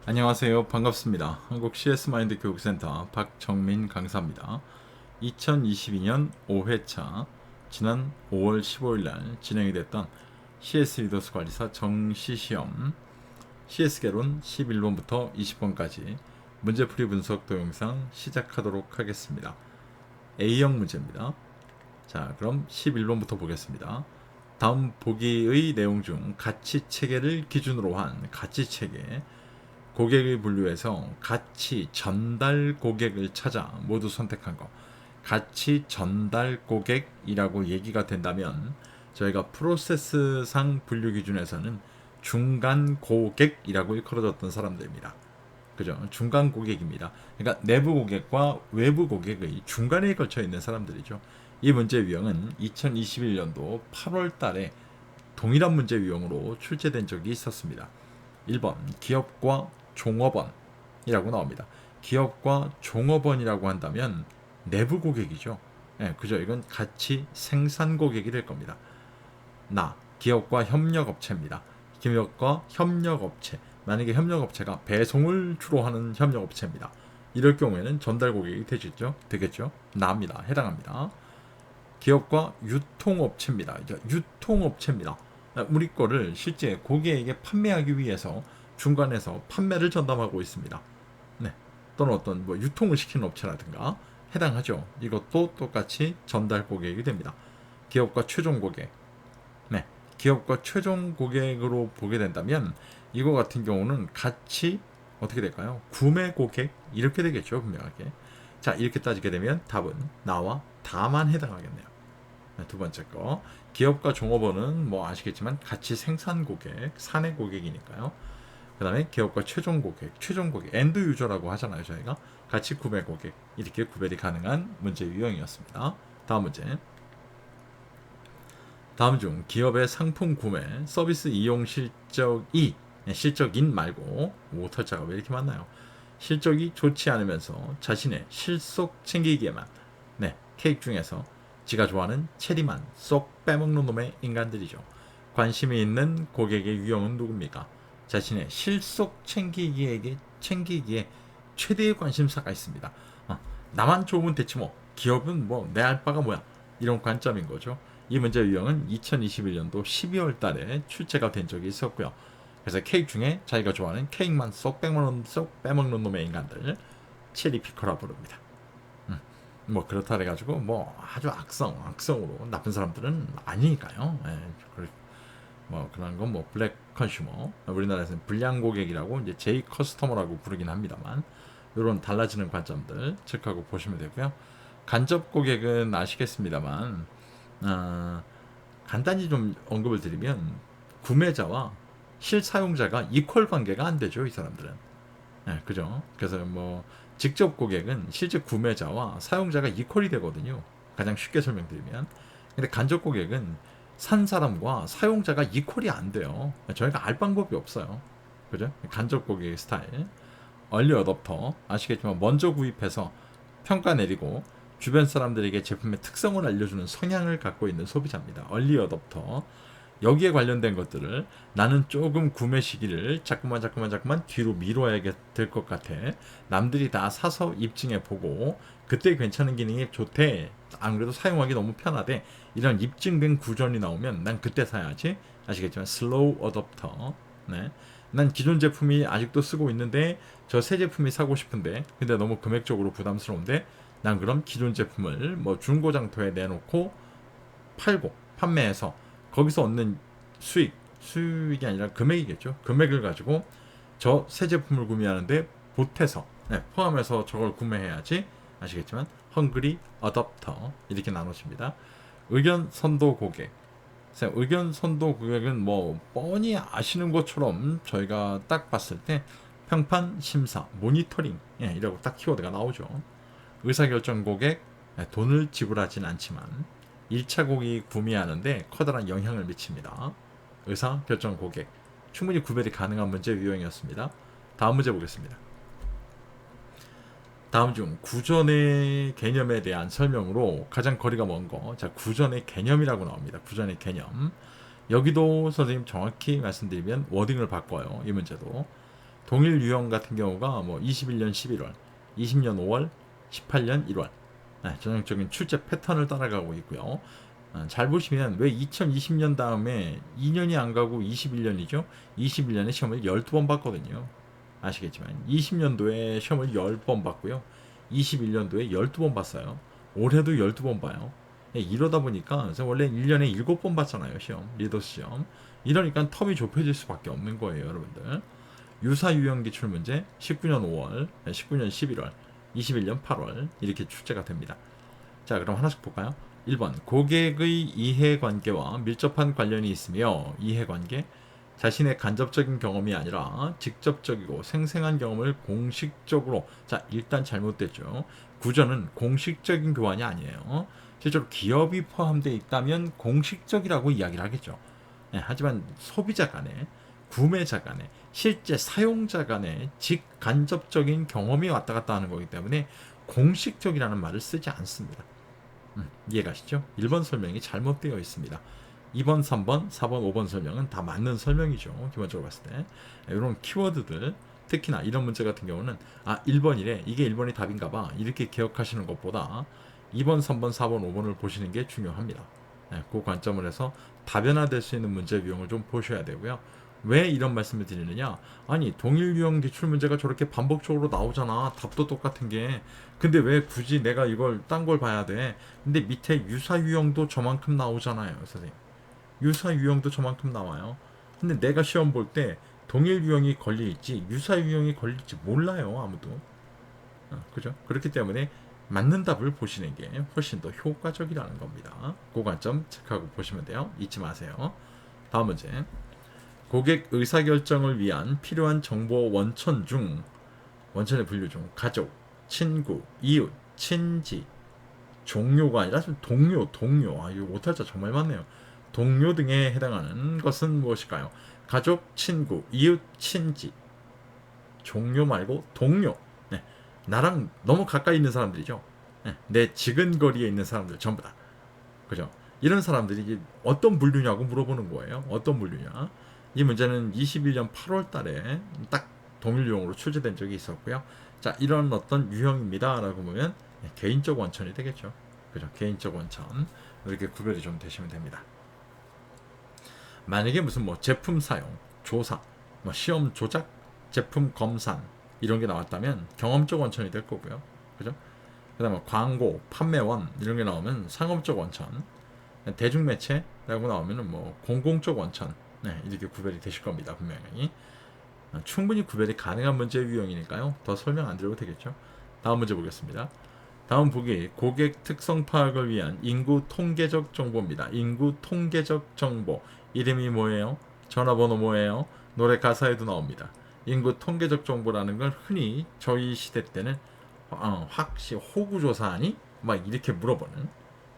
안녕하세요. 반갑습니다. 한국 CS마인드 교육센터 박정민 강사입니다. 2022년 5회차 지난 5월 15일 날 진행이 됐던 CS 리더스 관리사 정시시험 CS개론 11번부터 20번까지 문제풀이 분석 동영상 시작하도록 하겠습니다. A형 문제입니다. 자, 그럼 11번부터 보겠습니다. 다음 보기의 내용 중 가치 체계를 기준으로 한 가치 체계 고객을 분류해서 가치 전달 고객을 찾아 모두 선택한 거. 가치 전달 고객이라고 얘기가 된다면 저희가 프로세스상 분류 기준에서는 중간 고객이라고 일컬어졌던 사람들입니다. 그죠? 중간 고객입니다. 그러니까 내부 고객과 외부 고객의 중간에 걸쳐 있는 사람들이죠. 이 문제 유형은 2021년도 8월 달에 동일한 문제 유형으로 출제된 적이 있었습니다. 1번 기업과 종업원이라고 나옵니다. 기업과 종업원이라고 한다면 내부 고객이죠. 예, 그죠? 이건 같이 생산 고객이 될 겁니다. 기업과 협력업체입니다. 기업과 협력업체. 만약에 협력업체가 배송을 주로 하는 협력업체입니다. 이럴 경우에는 전달 고객이 되겠죠? 나입니다. 해당합니다. 기업과 유통업체입니다. 유통업체입니다. 우리 거를 실제 고객에게 판매하기 위해서 중간에서 판매를 전담하고 있습니다. 네. 또는 어떤 유통을 시키는 업체라든가 해당하죠. 이것도 똑같이 전달 고객이 됩니다. 기업과 최종 고객. 네. 기업과 최종 고객으로 보게 된다면 이거 같은 경우는 같이 어떻게 될까요? 구매 고객 이렇게 되겠죠, 분명하게. 자, 이렇게 따지게 되면 답은 나와 다만 해당하겠네요. 두 번째 거 기업과 종업원은 아시겠지만 같이 생산 고객, 사내 고객이니까요. 그 다음에 기업과 최종 고객, 엔드 유저라고 하잖아요. 저희가 같이 구매 고객 이렇게 구별이 가능한 문제 유형이었습니다. 다음 문제. 다음 중 기업의 상품 구매, 서비스 이용 실적인 말고 오탈자가 왜 이렇게 많나요? 실적이 좋지 않으면서 자신의 실속 챙기기에만 케이크 중에서 지가 좋아하는 체리만 쏙 빼먹는 놈의 인간들이죠. 관심이 있는 고객의 유형은 누굽니까? 자신의 실속 챙기기에 최대의 관심사가 있습니다. 나만 좋으면 됐지 기업은 내 알바가 뭐야 이런 관점인 거죠. 이 문제 유형은 2021년도 12월 달에 출제가 된 적이 있었고요. 그래서 케이크 중에 자기가 좋아하는 케이크만 쏙 빼먹는 놈의 인간들 체리 피커라 부릅니다. 그렇다 해가지고 아주 악성으로 나쁜 사람들은 아니니까요. 예, 그런 건 블랙 컨슈머, 우리나라에서는 불량 고객이라고 이제 제이 커스터머라고 부르긴 합니다만 이런 달라지는 관점들 체크하고 보시면 되고요. 간접 고객은 아시겠습니다만 간단히 좀 언급을 드리면 구매자와 실사용자가 이퀄 관계가 안 되죠, 이 사람들은. 네, 그죠? 그래서 직접 고객은 실제 구매자와 사용자가 이퀄이 되거든요. 가장 쉽게 설명드리면. 근데 간접 고객은 산 사람과 사용자가 이퀄이 안 돼요. 저희가 알 방법이 없어요. 그죠? 간접 고객의 스타일. 얼리 어댑터 아시겠지만 먼저 구입해서 평가 내리고 주변 사람들에게 제품의 특성을 알려주는 성향을 갖고 있는 소비자입니다. 얼리 어댑터. 여기에 관련된 것들을 나는 조금 구매 시기를 자꾸만 뒤로 미뤄야 될 것 같아. 남들이 다 사서 입증해 보고 그때 괜찮은 기능이 좋대. 안 그래도 사용하기 너무 편하대. 이런 입증된 구전이 나오면 난 그때 사야지. 아시겠지만 슬로우 어댑터. 네. 난 기존 제품이 아직도 쓰고 있는데 저 새 제품이 사고 싶은데 근데 너무 금액적으로 부담스러운데 난 그럼 기존 제품을 중고장터에 내놓고 판매해서 거기서 얻는 수익이 아니라 금액이겠죠. 금액을 가지고 저 새 제품을 구매하는데 보태서 포함해서 저걸 구매해야지. 아시겠지만 헝그리 어댑터 이렇게 나눠집니다. 의견 선도 고객. 의견 선도 고객은 뻔히 아시는 것처럼 저희가 딱 봤을 때 평판 심사 모니터링 이라고 딱 키워드가 나오죠. 의사결정 고객 돈을 지불하진 않지만 1차 고객이 구매하는데 커다란 영향을 미칩니다. 의사결정 고객 충분히 구별이 가능한 문제 유형이었습니다. 다음 문제 보겠습니다. 다음 중 구전의 개념에 대한 설명으로 가장 거리가 먼 거. 자, 구전의 개념이라고 나옵니다. 구전의 개념. 여기도 선생님 정확히 말씀드리면 워딩을 바꿔요. 이 문제도. 동일 유형 같은 경우가 뭐 21년 11월, 20년 5월, 18년 1월 전형적인 출제 패턴을 따라가고 있고요. 잘 보시면 왜 2020년 다음에 2년이 안 가고 21년이죠? 21년에 시험을 12번 봤거든요. 아시겠지만 20년도에 시험을 10번 봤고요. 21년도에 12번 봤어요. 올해도 12번 봐요. 이러다 보니까 원래 1년에 7번 봤잖아요. 시험, 리더스 시험. 이러니까 텀이 좁혀질 수밖에 없는 거예요, 여러분들. 유사 유형 기출 문제 19년 5월, 19년 11월, 21년 8월 이렇게 출제가 됩니다. 자, 그럼 하나씩 볼까요? 1번 고객의 이해관계와 밀접한 관련이 있으며 이해관계 자신의 간접적인 경험이 아니라 직접적이고 생생한 경험을 공식적으로 자 일단 잘못됐죠. 구조는 공식적인 교환이 아니에요. 실제로 기업이 포함되어 있다면 공식적이라고 이야기를 하겠죠. 네, 하지만 소비자 간에 구매자 간에 실제 사용자 간에 직간접적인 경험이 왔다 갔다 하는 거기 때문에 공식적이라는 말을 쓰지 않습니다. 이해가시죠? 1번 설명이 잘못되어 있습니다. 2번, 3번, 4번, 5번 설명은 다 맞는 설명이죠. 기본적으로 봤을 때. 이런 키워드들, 특히나 이런 문제 같은 경우는 1번이래. 이게 1번이 답인가 봐. 이렇게 기억하시는 것보다 2번, 3번, 4번, 5번을 보시는 게 중요합니다. 그 관점을 해서 다변화될 수 있는 문제 유형을 좀 보셔야 되고요. 왜 이런 말씀을 드리느냐? 아니 동일 유형 기출 문제가 저렇게 반복적으로 나오잖아. 답도 똑같은 게. 근데 왜 굳이 내가 이걸 딴 걸 봐야 돼? 근데 밑에 유사 유형도 저만큼 나오잖아요, 선생님. 유사 유형도 저만큼 나와요. 근데 내가 시험 볼 때 동일 유형이 걸려있지 유사 유형이 걸릴지 몰라요, 아무도. 그죠? 그렇기 때문에 맞는 답을 보시는 게 훨씬 더 효과적이라는 겁니다. 그 관점 체크하고 보시면 돼요. 잊지 마세요. 다음 문제. 고객 의사결정을 위한 필요한 정보 원천 중 원천의 분류 중 가족, 친구, 이웃, 친지, 종료가 아니라 동료. 이거 오탈자 정말 많네요. 동료 등에 해당하는 것은 무엇일까요? 가족, 친구, 이웃, 친지, 종료 말고 동료. 네. 나랑 너무 가까이 있는 사람들이죠. 네. 내 지근거리에 있는 사람들 전부 다. 그죠? 이런 사람들이 어떤 분류냐고 물어보는 거예요. 어떤 분류냐? 이 문제는 21년 8월 달에 딱 동일 유형으로 출제된 적이 있었고요. 자, 이런 어떤 유형입니다. 라고 보면 개인적 원천이 되겠죠. 그죠? 개인적 원천. 이렇게 구별이 좀 되시면 됩니다. 만약에 무슨 뭐 제품 사용, 조사, 뭐 시험 조작, 제품 검산 이런 게 나왔다면 경험적 원천이 될 거고요. 그죠? 그 다음에 광고, 판매원 이런 게 나오면 상업적 원천, 대중매체라고 나오면 뭐 공공적 원천 이렇게 구별이 되실 겁니다. 분명히. 충분히 구별이 가능한 문제 유형이니까요. 더 설명 안 드려도 되겠죠. 다음 문제 보겠습니다. 다음 보기 고객 특성 파악을 위한 인구 통계적 정보입니다. 인구 통계적 정보. 이름이 뭐예요? 전화번호 뭐예요? 노래 가사에도 나옵니다. 인구 통계적 정보라는 걸 흔히 저희 시대 때는 확실히 호구조사하니? 막 이렇게 물어보는.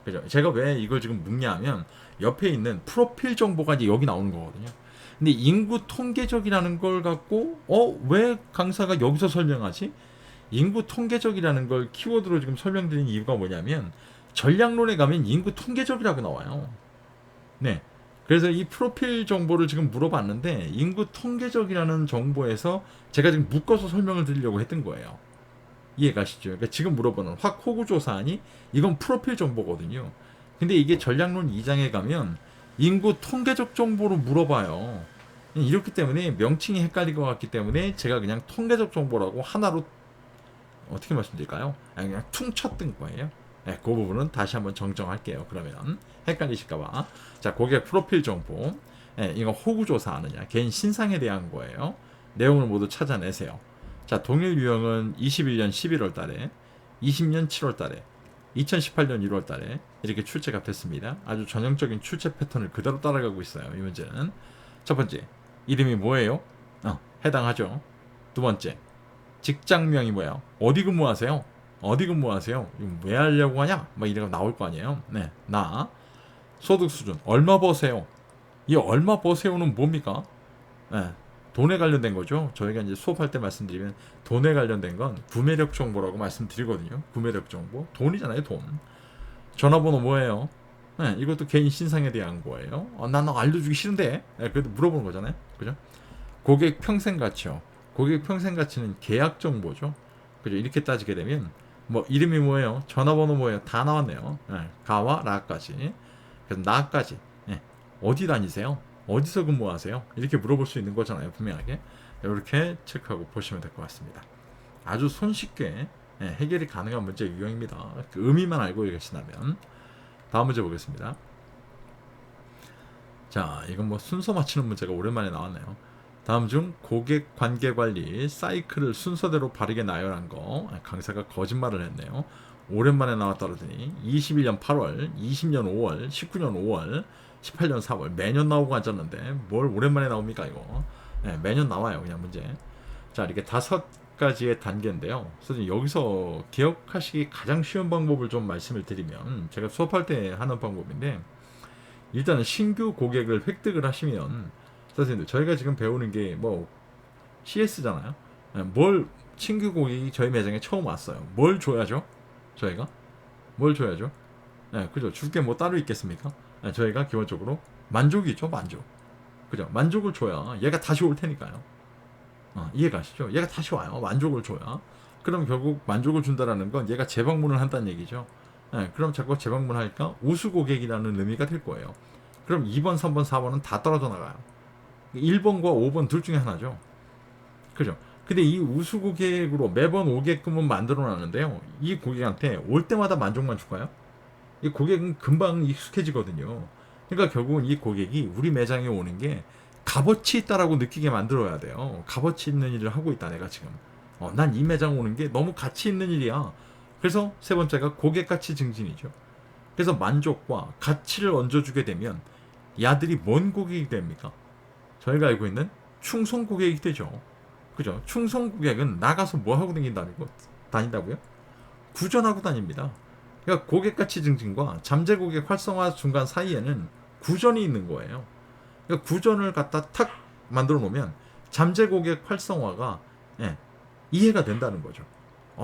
그죠? 제가 왜 이걸 지금 묻냐면 옆에 있는 프로필 정보가 이제 여기 나오는 거거든요. 근데 인구 통계적이라는 걸 갖고 왜 강사가 여기서 설명하지? 인구 통계적이라는 걸 키워드로 지금 설명드린 이유가 뭐냐면 전략론에 가면 인구 통계적이라고 나와요. 네. 그래서 이 프로필 정보를 지금 물어봤는데 인구 통계적이라는 정보에서 제가 지금 묶어서 설명을 드리려고 했던 거예요. 이해가시죠? 그러니까 지금 물어보는 확 호구조사하니 이건 프로필 정보거든요. 근데 이게 전략론 2장에 가면 인구 통계적 정보로 물어봐요. 이렇기 때문에 명칭이 헷갈릴 것 같기 때문에 제가 그냥 통계적 정보라고 하나로 어떻게 말씀드릴까요? 그냥 퉁쳤던 거예요. 네, 그 부분은 다시 한번 정정할게요. 그러면 헷갈리실까봐. 자, 고객 프로필 정보. 네, 이거 호구조사 하느냐. 개인 신상에 대한 거예요. 내용을 모두 찾아내세요. 자, 동일 유형은 21년 11월 달에, 20년 7월 달에, 2018년 1월 달에 이렇게 출제가 됐습니다. 아주 전형적인 출제 패턴을 그대로 따라가고 있어요. 이 문제는. 첫 번째, 이름이 뭐예요? 해당하죠. 두 번째, 직장명이 뭐예요? 어디 근무하세요? 어디 근무하세요? 이거 왜 하려고 하냐? 막 이래가 나올 거 아니에요? 네, 나. 소득 수준, 얼마 버세요? 이 얼마 버세요는 뭡니까? 네, 돈에 관련된 거죠. 저희가 이제 수업할 때 말씀드리면 돈에 관련된 건 구매력 정보라고 말씀드리거든요. 구매력 정보. 돈이잖아요, 돈. 전화번호 뭐예요? 네, 이것도 개인 신상에 대한 거예요. 나는 알려주기 싫은데. 네, 그래도 물어보는 거잖아요. 그죠? 고객 평생 가치요. 고객 평생 가치는 계약 정보죠. 그죠? 이렇게 따지게 되면 뭐 이름이 뭐예요? 전화번호 뭐예요? 다 나왔네요. 예, 가와 라까지. 그래서 나까지. 예, 어디 다니세요? 어디서 근무하세요? 이렇게 물어볼 수 있는 거잖아요. 분명하게. 이렇게 체크하고 보시면 될 것 같습니다. 아주 손쉽게 해결이 가능한 문제 유형입니다. 그 의미만 알고 계시다면. 다음 문제 보겠습니다. 자, 이건 뭐 순서 맞추는 문제가 오랜만에 나왔네요. 다음 중 고객 관계 관리 사이클을 순서대로 바르게 나열한 거. 강사가 거짓말을 했네요. 오랜만에 나왔다 그러더니 21년 8월, 20년 5월, 19년 5월, 18년 4월 매년 나오고 앉았는데 뭘 오랜만에 나옵니까 이거. 매년 나와요 그냥 문제. 자, 이렇게 5가지의 단계인데요. 선생님 여기서 기억하시기 가장 쉬운 방법을 좀 말씀을 드리면, 제가 수업할 때 하는 방법인데, 일단은 신규 고객을 획득을 하시면, 선생님들 저희가 지금 배우는 게 뭐 CS잖아요. 뭘 신규 고객이 저희 매장에 처음 왔어요. 뭘 줘야죠? 저희가 뭘 줘야죠? 그죠? 줄 게 뭐 따로 있겠습니까? 저희가 기본적으로 만족이죠, 만족. 그죠? 만족을 줘야 얘가 다시 올 테니까요. 이해가시죠? 얘가 다시 와요. 만족을 줘야. 그럼 결국 만족을 준다라는 건 얘가 재방문을 한다는 얘기죠. 그럼 자꾸 재방문하니까 우수 고객이라는 의미가 될 거예요. 그럼 2번, 3번, 4번은 다 떨어져 나가요. 1번과 5번 둘 중에 하나죠. 그죠? 근데 이 우수 고객으로 매번 오게끔은 만들어 놨는데요. 이 고객한테 올 때마다 만족만 줄까요? 이 고객은 금방 익숙해지거든요. 그러니까 결국은 이 고객이 우리 매장에 오는 게 값어치 있다라고 느끼게 만들어야 돼요. 값어치 있는 일을 하고 있다 내가 지금. 난 이 매장 오는 게 너무 가치 있는 일이야. 그래서 세 번째가 고객 가치 증진이죠. 그래서 만족과 가치를 얹어주게 되면 야들이 뭔 고객이 됩니까? 저희가 알고 있는 충성 고객이 되죠. 그죠? 충성 고객은 나가서 뭐 하고 다닌다고요? 구전하고 다닙니다. 그러니까 고객 가치 증진과 잠재 고객 활성화 중간 사이에는 구전이 있는 거예요. 그러니까 구전을 갖다 탁 만들어 놓으면 잠재 고객 활성화가 이해가 된다는 거죠.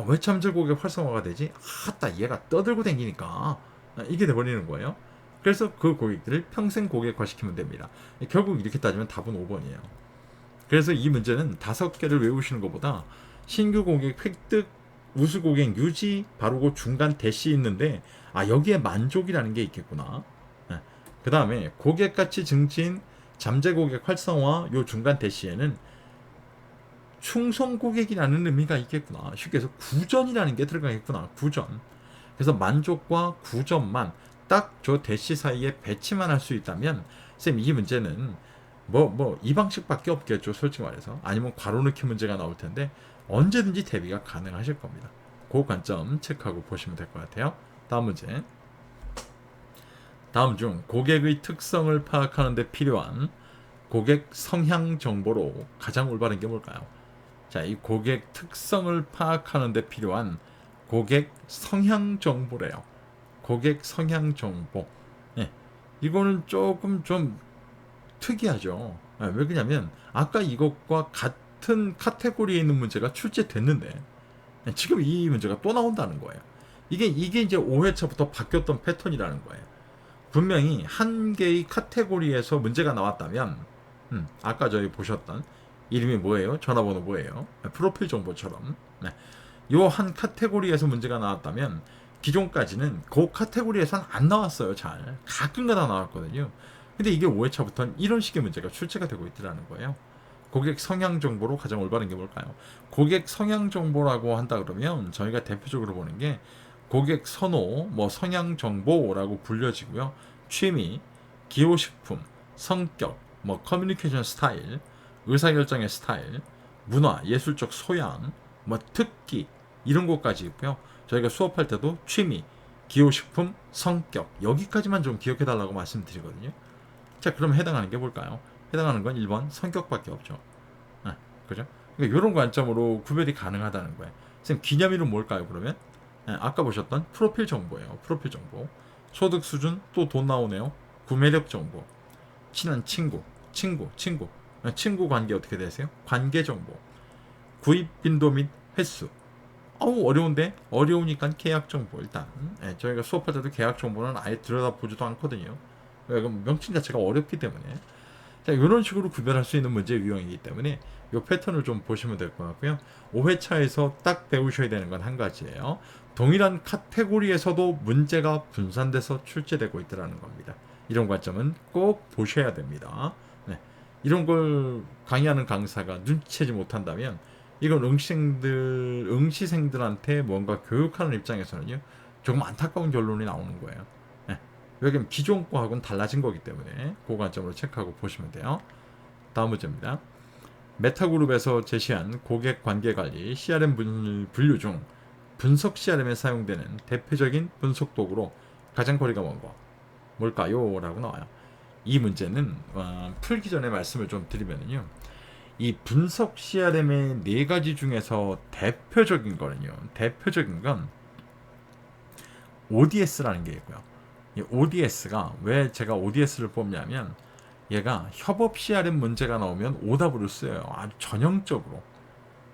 왜 잠재 고객 활성화가 되지? 아따 얘가 떠들고 다니니까 이게 돼버리는 거예요. 그래서 그 고객들을 평생 고객화 시키면 됩니다. 결국 이렇게 따지면 답은 5번이에요. 그래서 이 문제는 5개를 외우시는 것보다 신규 고객 획득, 우수 고객 유지, 바로 그 중간 대시 있는데 여기에 만족이라는 게 있겠구나. 그 다음에 고객 가치 증진, 잠재 고객 활성화 요 중간 대시에는 충성 고객이라는 의미가 있겠구나. 쉽게 해서 구전이라는 게 들어가겠구나. 구전. 그래서 만족과 구전만 딱 저 대시 사이에 배치만 할 수 있다면 쌤 이 문제는 이 방식밖에 없겠죠. 솔직히 말해서. 아니면 괄호 넣기 문제가 나올 텐데 언제든지 대비가 가능하실 겁니다. 그 관점 체크하고 보시면 될 것 같아요. 다음 문제. 다음 중 고객의 특성을 파악하는 데 필요한 고객 성향 정보로 가장 올바른 게 뭘까요? 자, 이 고객 특성을 파악하는 데 필요한 고객 성향 정보래요. 고객 성향 정보. 이거는 조금 좀 특이하죠. 왜 그러냐면 아까 이것과 같은 카테고리에 있는 문제가 출제됐는데 지금 이 문제가 또 나온다는 거예요. 이게 이제 5회차부터 바뀌었던 패턴이라는 거예요. 분명히 한 개의 카테고리에서 문제가 나왔다면 아까 저희 보셨던 이름이 뭐예요? 전화번호 뭐예요? 프로필 정보처럼 요 한 카테고리에서 문제가 나왔다면 기존까지는 그 카테고리에서는 안 나왔어요. 잘 가끔가다 나왔거든요. 근데 이게 5회차부터는 이런 식의 문제가 출제가 되고 있더라는 거예요. 고객 성향 정보로 가장 올바른 게 뭘까요? 고객 성향 정보라고 한다 그러면 저희가 대표적으로 보는 게 고객 선호, 성향 정보라고 불려지고요. 취미, 기호식품, 성격, 커뮤니케이션 스타일, 의사결정의 스타일, 문화, 예술적 소양, 특기 이런 것까지 있고요. 저희가 수업할 때도 취미, 기호식품, 성격 여기까지만 좀 기억해달라고 말씀드리거든요. 자, 그럼 해당하는 게 뭘까요? 해당하는 건 1번 성격밖에 없죠. 그죠? 그러니까 이런 관점으로 구별이 가능하다는 거예요. 선생님, 기념일은 뭘까요, 그러면? 아까 보셨던 프로필 정보예요. 프로필 정보. 소득 수준, 또 돈 나오네요. 구매력 정보. 친한 친구. 친구 관계 어떻게 되세요? 관계 정보. 구입 빈도 및 횟수. 어려운데? 어려우니까 계약 정보. 일단 저희가 수업할 때도 계약 정보는 아예 들여다보지도 않거든요. 명칭 자체가 어렵기 때문에. 자, 이런 식으로 구별할 수 있는 문제 유형이기 때문에 이 패턴을 좀 보시면 될 것 같고요. 5회차에서 딱 배우셔야 되는 건 한 가지예요. 동일한 카테고리에서도 문제가 분산돼서 출제되고 있다는 겁니다. 이런 관점은 꼭 보셔야 됩니다. 네. 이런 걸 강의하는 강사가 눈치채지 못한다면 이건 응시생들한테 뭔가 교육하는 입장에서는요, 조금 안타까운 결론이 나오는 거예요. 네. 왜냐면 기존 거하고는 달라진 거기 때문에 그 관점으로 체크하고 보시면 돼요. 다음 문제입니다. 메타그룹에서 제시한 고객 관계 관리 CRM 분류 중 분석 CRM에 사용되는 대표적인 분석 도구로 가장 거리가 먼 거 뭘까요? 라고 나와요. 이 문제는 풀기 전에 말씀을 좀 드리면요, 이 분석 CRM의 네 가지 중에서 대표적인 건 ODS라는 게 있고요. 이 ODS가 왜 제가 ODS를 뽑냐면, 얘가 협업 CRM 문제가 나오면 오답으로 쓰여요. 아주 전형적으로.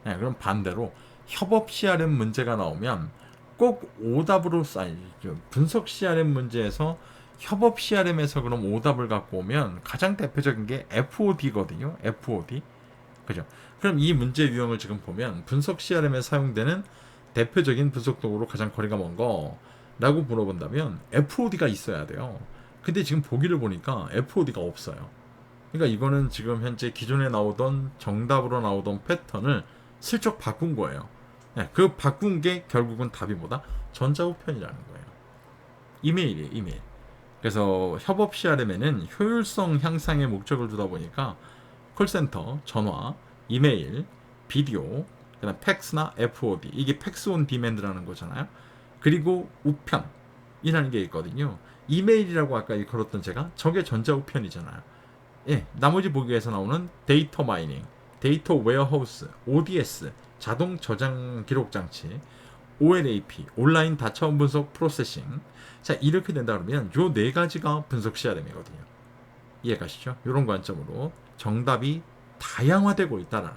네, 그럼 반대로 협업 CRM 문제가 나오면 꼭 오답으로 쌓이죠. 분석 CRM 문제에서 협업 CRM에서 그럼 오답을 갖고 오면 가장 대표적인 게 FOD거든요. FOD. 그죠? 그럼 이 문제 유형을 지금 보면 분석 CRM에 사용되는 대표적인 분석 도구로 가장 거리가 먼 거라고 물어본다면 FOD가 있어야 돼요. 근데 지금 보기를 보니까 FOD가 없어요. 그러니까 이거는 지금 현재 기존에 나오던 정답으로 나오던 패턴을 슬쩍 바꾼 거예요. 네, 그 바꾼 게 결국은 답이 뭐다? 전자우편이라는 거예요. 이메일이에요, 이메일. 그래서 협업 CRM에는 효율성 향상에 목적을 두다 보니까 콜센터, 전화, 이메일, 비디오, 그다음 팩스나 FOD, 이게 팩스 온 디맨드라는 거잖아요. 그리고 우편이라는 게 있거든요. 이메일이라고 아까 걸었던 제가 저게 전자우편이잖아요. 예, 나머지 보기에서 나오는 데이터 마이닝, 데이터 웨어하우스, ODS, 자동 저장 기록 장치, OLAP, 온라인 다차원 분석 프로세싱. 자, 이렇게 된다 그러면 요 네 가지가 분석 CRM이거든요. 이해가시죠? 이런 관점으로 정답이 다양화되고 있다는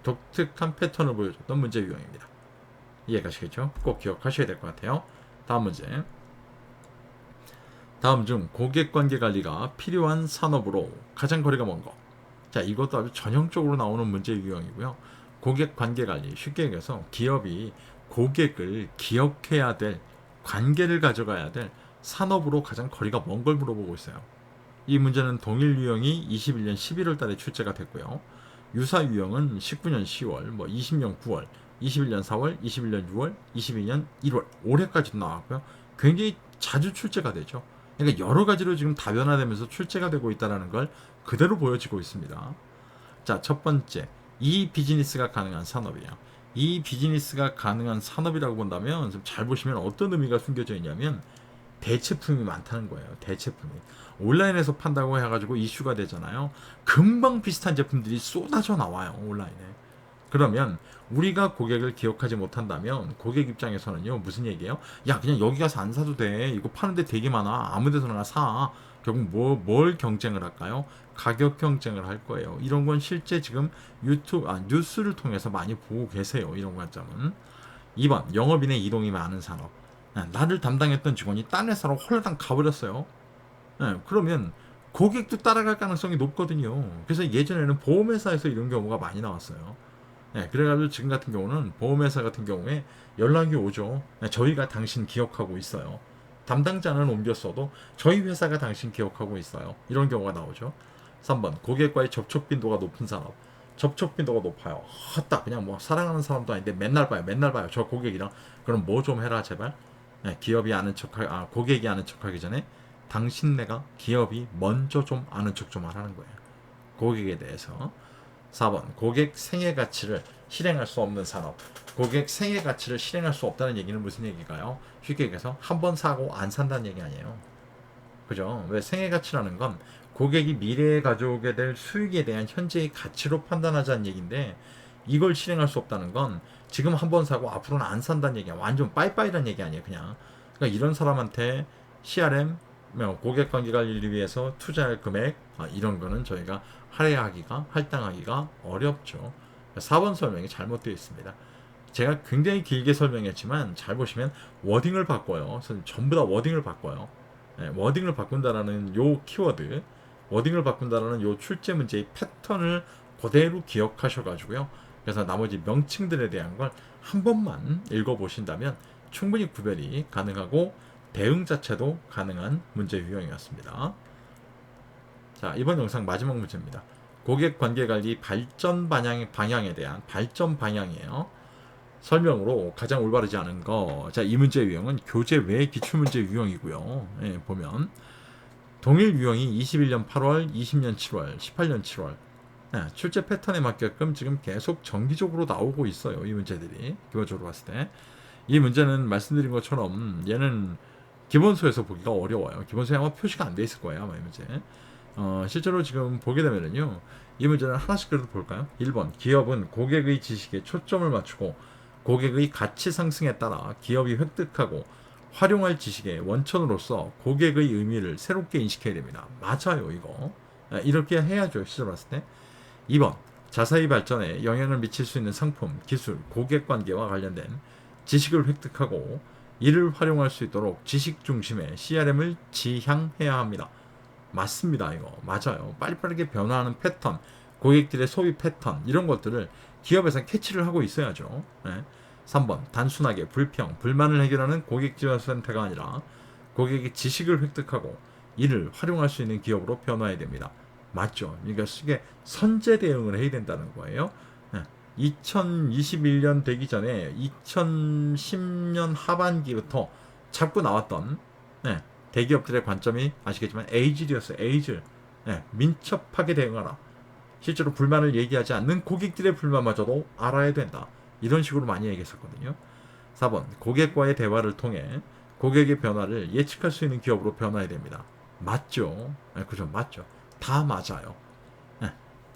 독특한 패턴을 보여줬던 문제 유형입니다. 이해가시겠죠? 꼭 기억하셔야 될 것 같아요. 다음 문제. 다음 중 고객관계 관리가 필요한 산업으로 가장 거리가 먼 거. 자, 이것도 아주 전형적으로 나오는 문제 유형이고요. 고객관계 관리, 쉽게 얘기해서 기업이 고객을 기억해야 될, 관계를 가져가야 될 산업으로 가장 거리가 먼 걸 물어보고 있어요. 이 문제는 동일 유형이 21년 11월 달에 출제가 됐고요. 유사 유형은 19년 10월, 20년 9월, 21년 4월, 21년 6월, 22년 1월, 올해까지도 나왔고요. 굉장히 자주 출제가 되죠. 그러니까 여러 가지로 지금 다변화되면서 출제가 되고 있다는 걸 그대로 보여지고 있습니다. 자, 첫 번째, 이 비즈니스가 가능한 산업이에요. 이 비즈니스가 가능한 산업이라고 본다면 좀 잘 보시면 어떤 의미가 숨겨져 있냐면 대체품이 많다는 거예요. 대체품이 온라인에서 판다고 해가지고 이슈가 되잖아요. 금방 비슷한 제품들이 쏟아져 나와요, 온라인에. 그러면 우리가 고객을 기억하지 못한다면 고객 입장에서는요, 무슨 얘기예요? 야, 그냥 여기 가서 안 사도 돼. 이거 파는데 되게 많아. 아무 데서나 사. 결국 뭘 경쟁을 할까요? 가격 경쟁을 할 거예요. 이런 건 실제 지금 뉴스를 통해서 많이 보고 계세요. 이런 관점은. 2번, 영업인의 이동이 많은 산업. 나를 담당했던 직원이 딴 회사로 홀라당 가버렸어요. 그러면 고객도 따라갈 가능성이 높거든요. 그래서 예전에는 보험회사에서 이런 경우가 많이 나왔어요. 그래가지고 지금 같은 경우는 보험회사 같은 경우에 연락이 오죠. 저희가 당신 기억하고 있어요. 담당자는 옮겼어도 저희 회사가 당신 기억하고 있어요. 이런 경우가 나오죠. 3번, 고객과의 접촉 빈도가 높은 산업. 접촉 빈도가 높아요. 헛다, 그냥 뭐 사랑하는 사람도 아닌데 맨날 봐요. 저 고객이랑. 그럼 뭐 좀 해라 제발. 기업이 아는 고객이 아는 척하기 전에 당신네가 기업이 먼저 좀 아는 척 좀 하라는 거예요. 고객에 대해서. 4번, 고객 생애 가치를 실행할 수 없는 산업. 고객 생애 가치를 실행할 수 없다는 얘기는 무슨 얘기일까요? 쉽게 얘기해서 한 번 사고 안 산다는 얘기 아니에요. 그죠? 왜 생애 가치라는 건 고객이 미래에 가져오게 될 수익에 대한 현재의 가치로 판단하자는 얘기인데, 이걸 실행할 수 없다는 건 지금 한 번 사고 앞으로는 안 산다는 얘기야. 완전 빠이빠이라는 얘기 아니에요, 그냥. 그러니까 이런 사람한테 CRM, 고객 관계 관리를 위해서 투자할 금액, 이런 거는 저희가 할당하기가 어렵죠. 4번 설명이 잘못되어 있습니다. 제가 굉장히 길게 설명했지만 잘 보시면 워딩을 바꿔요. 전부 다 워딩을 바꿔요. 워딩을 바꾼다라는 요 키워드, 워딩을 바꾼다라는 요 출제 문제의 패턴을 그대로 기억하셔가지고요. 그래서 나머지 명칭들에 대한 걸 한 번만 읽어보신다면 충분히 구별이 가능하고 대응 자체도 가능한 문제 유형이었습니다. 자, 이번 영상 마지막 문제입니다. 고객 관계 관리 발전 방향에 대한 발전 방향이에요. 설명으로 가장 올바르지 않은 거. 자, 이 문제 유형은 교재 외 기출문제 유형이고요. 예, 보면 동일 유형이 21년 8월, 20년 7월, 18년 7월 출제 패턴에 맞게끔 지금 계속 정기적으로 나오고 있어요. 이 문제들이 기본적으로 봤을 때 이 문제는 말씀드린 것처럼 얘는 기본소에서 보기가 어려워요. 기본소에 아마 표시가 안 돼 있을 거예요. 아마 이 문제. 실제로 지금 보게 되면은요, 이 문제는 하나씩 그래도 볼까요? 1번 기업은 고객의 지식에 초점을 맞추고 고객의 가치 상승에 따라 기업이 획득하고 활용할 지식의 원천으로서 고객의 의미를 새롭게 인식해야 됩니다. 맞아요, 이거. 이렇게 해야죠, 실제로 봤을 때. 2번 자사의 발전에 영향을 미칠 수 있는 상품, 기술, 고객 관계와 관련된 지식을 획득하고 이를 활용할 수 있도록 지식 중심의 CRM을 지향해야 합니다. 맞습니다, 이거. 맞아요. 빠르게 변화하는 패턴, 고객들의 소비 패턴, 이런 것들을 기업에서 캐치를 하고 있어야죠. 네. 3번 단순하게 불평, 불만을 해결하는 고객 지원 센터가 아니라 고객의 지식을 획득하고 이를 활용할 수 있는 기업으로 변화해야 됩니다. 맞죠? 그러니까 이게 선제 대응을 해야 된다는 거예요. 2021년 되기 전에 2010년 하반기부터 자꾸 나왔던 대기업들의 관점이 아시겠지만 에이즐이었어요. 에이즐. 민첩하게 대응하라. 실제로 불만을 얘기하지 않는 고객들의 불만마저도 알아야 된다. 이런 식으로 많이 얘기했었거든요. 4번 고객과의 대화를 통해 고객의 변화를 예측할 수 있는 기업으로 변화해야 됩니다. 맞죠? 그죠? 맞죠? 다 맞아요.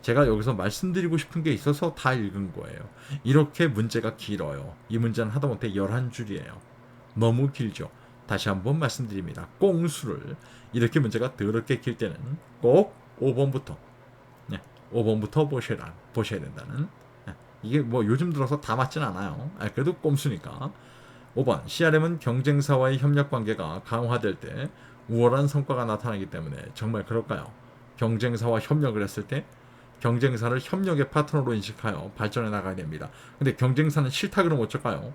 제가 여기서 말씀드리고 싶은 게 있어서 다 읽은 거예요. 이렇게 문제가 길어요. 이 문제는 하다못해 11줄이에요. 너무 길죠. 다시 한번 말씀드립니다. 꽁수를 이렇게 문제가 더럽게 길 때는 꼭 5번부터 5번부터 보셔야 된다는. 이게 뭐 요즘 들어서 다 맞진 않아요. 그래도 꼼수니까. 5번 CRM은 경쟁사와의 협력 관계가 강화될 때 우월한 성과가 나타나기 때문에 정말 그럴까요? 경쟁사와 협력을 했을 때 경쟁사를 협력의 파트너로 인식하여 발전해 나가야 됩니다. 근데 경쟁사는 싫다 그러면 어쩔까요?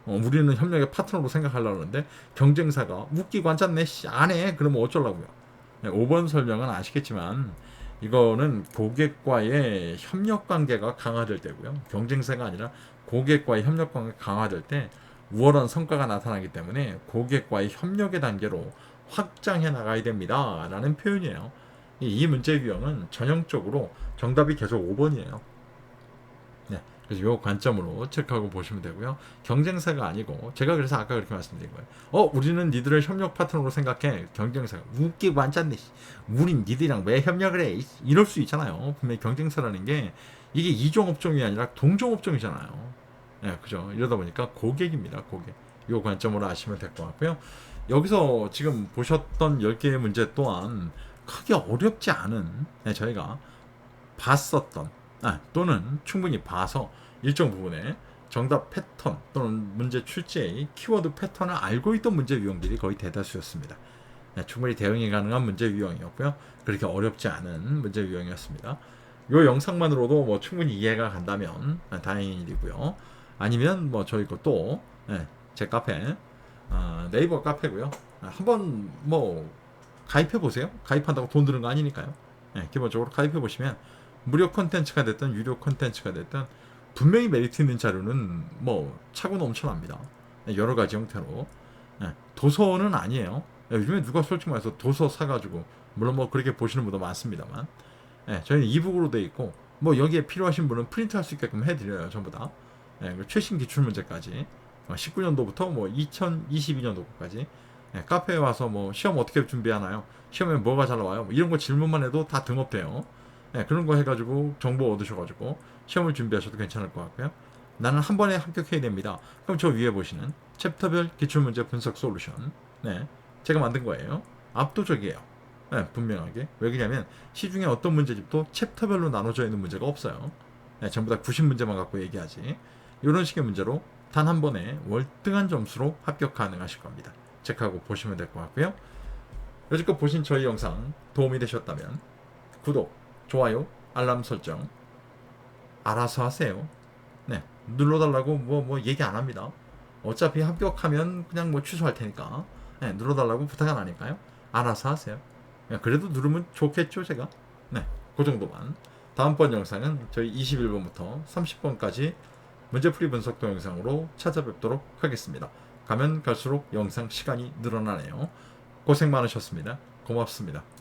우리는 협력의 파트너로 생각하려고 하는데 경쟁사가 웃기고 앉았네 안해 그러면 어쩌려고요. 5번 설명은 아시겠지만 이거는 고객과의 협력 관계가 강화될 때고요. 경쟁사가 아니라 고객과의 협력 관계가 강화될 때 우월한 성과가 나타나기 때문에 고객과의 협력의 단계로 확장해 나가야 됩니다. 라는 표현이에요. 이 문제 유형은 전형적으로 정답이 계속 5번이에요. 그래서 이 관점으로 체크하고 보시면 되고요. 경쟁사가 아니고 제가 그래서 아까 그렇게 말씀드린 거예요. 우리는 니들을 협력 파트너로 생각해. 경쟁사가 웃기고 앉았네. 우린 니들이랑 왜 협력을 해? 이럴 수 있잖아요. 분명히 경쟁사라는 게 이게 이종업종이 아니라 동종업종이잖아요. 그죠? 이러다 보니까 고객입니다. 고객. 이 관점으로 아시면 될 것 같고요. 여기서 지금 보셨던 10개의 문제 또한 크게 어렵지 않은 저희가 봤었던 또는 충분히 봐서 일정 부분에 정답 패턴 또는 문제 출제의 키워드 패턴을 알고 있던 문제 유형들이 거의 대다수였습니다. 충분히 대응이 가능한 문제 유형이었고요. 그렇게 어렵지 않은 문제 유형이었습니다. 이 영상만으로도 뭐 충분히 이해가 간다면 다행인 일이고요. 아니면 뭐 저희 것도 제 카페 네이버 카페고요. 한번 뭐 가입해 보세요. 가입한다고 돈 드는 거 아니니까요. 기본적으로 가입해 보시면 무료 콘텐츠가 됐든 유료 콘텐츠가 됐든 분명히 메리트 있는 자료는 뭐 차고 넘쳐납니다. 여러 가지 형태로. 도서는 아니에요. 요즘에 누가 솔직히 말해서 도서 사가지고 물론 뭐 그렇게 보시는 분도 많습니다만 저희는 이북으로 돼 있고 뭐 여기에 필요하신 분은 프린트할 수 있게끔 해드려요. 전부 다. 최신 기출문제까지 19년도부터 뭐 2022년도까지 카페에 와서 뭐 시험 어떻게 준비하나요? 시험에 뭐가 잘 나와요? 뭐 이런 거 질문만 해도 다 등업돼요. 그런 거 해가지고 정보 얻으셔가지고 시험을 준비하셔도 괜찮을 것 같고요. 나는 한 번에 합격해야 됩니다. 그럼 저 위에 보시는 챕터별 기출문제 분석 솔루션 제가 만든 거예요. 압도적이에요. 분명하게. 왜 그러냐면 시중에 어떤 문제집도 챕터별로 나눠져 있는 문제가 없어요. 전부 다 90문제만 갖고 얘기하지. 이런 식의 문제로 단 한 번에 월등한 점수로 합격 가능하실 겁니다. 체크하고 보시면 될 것 같고요. 여지껏 보신 저희 영상 도움이 되셨다면 구독, 좋아요, 알람 설정 알아서 하세요. 네, 눌러달라고 뭐 얘기 안 합니다. 어차피 합격하면 그냥 뭐 취소할 테니까. 네, 눌러달라고 부탁 안 하니까요. 알아서 하세요. 그래도 누르면 좋겠죠, 제가. 네, 그 정도만. 다음번 영상은 저희 21번부터 30번까지 문제풀이 분석 동영상으로 찾아뵙도록 하겠습니다. 가면 갈수록 영상 시간이 늘어나네요. 고생 많으셨습니다. 고맙습니다.